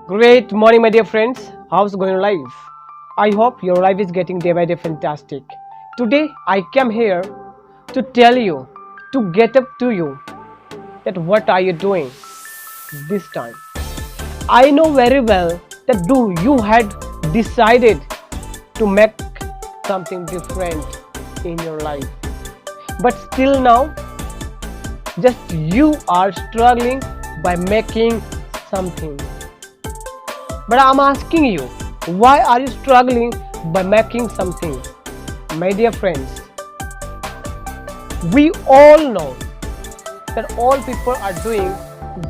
Great morning, my dear friends. How's going life? I hope your life is getting day by day fantastic. Today, I came here to tell you, to get up to you, that what are you doing this time? I know very well that you had decided to make something different in your life, but still now, just you are struggling by making something. But I'm asking you, why are you struggling by making something? My dear friends, we all know that all people are doing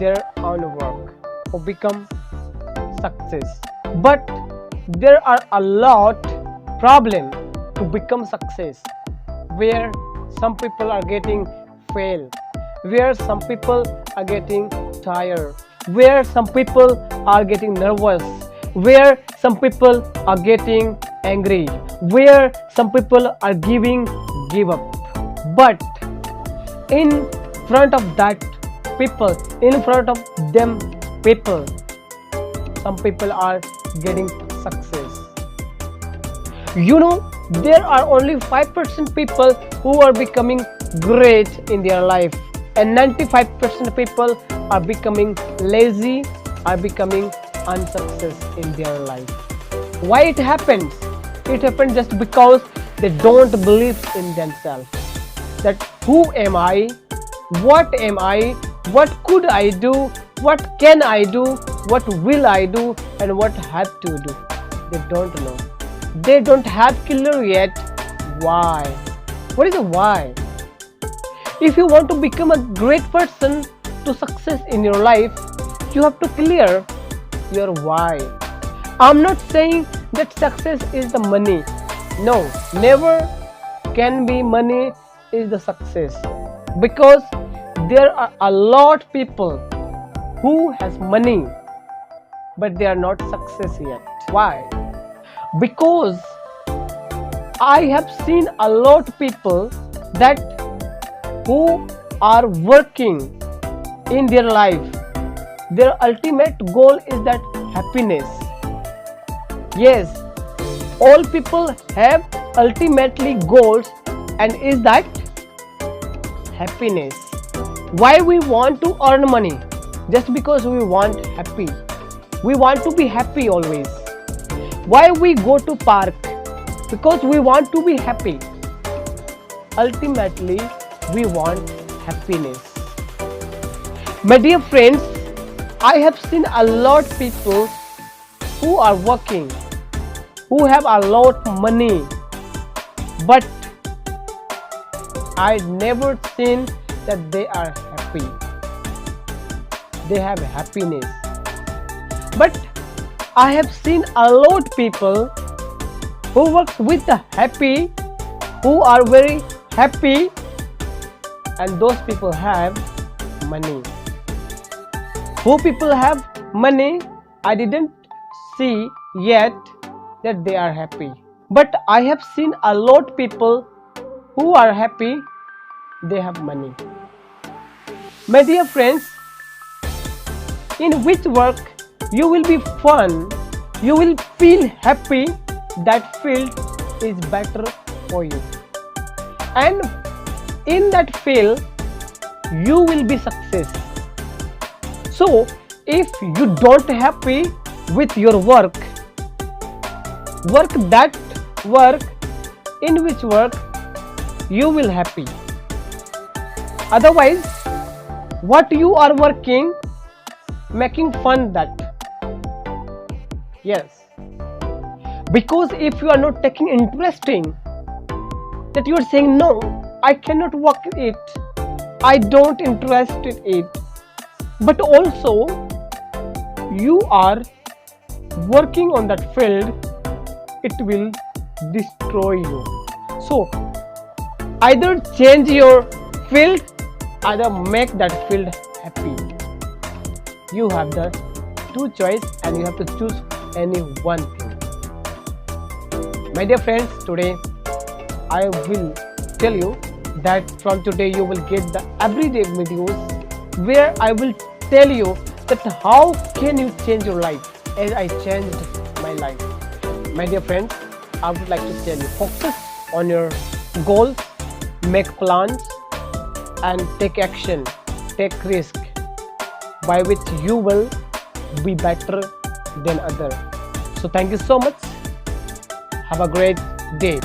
their own work to become success. But there are a lot problem to become success, where some people are getting fail, where some people are getting tired, where some people are getting nervous, where some people are getting angry, where some people are give up. But in front of that people, in front of them people, some people are getting success. You know, there are only 5% people who are becoming great in their life, and 95% people are becoming lazy, are becoming unsuccess in their life. Why it happens? It happens just because they don't believe in themselves. That who am I? What am I? What could I do? What can I do? What will I do? And what have to do? They don't know. They don't have clear yet why. What is the why? If you want to become a great person to success in your life, you have to clear your why. I'm not saying that success is the money. No, never can be money is the success, because there are a lot people who has money but they are not success yet. Why? Because I have seen a lot people that who are working in their life, their ultimate goal is that happiness. Yes, all people have ultimately goals, and is that happiness. Why we want to earn money? Just because we want happy. We want to be happy always. Why we go to park? Because we want to be happy. Ultimately, we want happiness. My dear friends, I have seen a lot of people who are working, who have a lot of money, but I never seen that they are happy. They have happiness. But I have seen a lot of people who work with the happy, who are very happy, and those people have money. Who people have money, I didn't see yet that they are happy. But I have seen a lot of people who are happy, they have money. My dear friends, in which work you will be fun, you will feel happy, that field is better for you. And in that field, you will be success. So, if you don't happy with your work that work, in which work you will happy. Otherwise, what you are working, making fun that. Yes. Because if you are not taking interesting, that you are saying, no, I cannot work it, I don't interest in it. But also, you are working on that field, it will destroy you. So, either change your field, either make that field happy. You have the two choice and you have to choose any one thing. My dear friends, today I will tell you that from today you will get the everyday videos where I will tell you that how can you change your life. as I changed my life. My dear friends, I would like to tell you, focus on your goals, make plans and take action, take risk, by which you will be better than others. So thank you so much. Have a great day.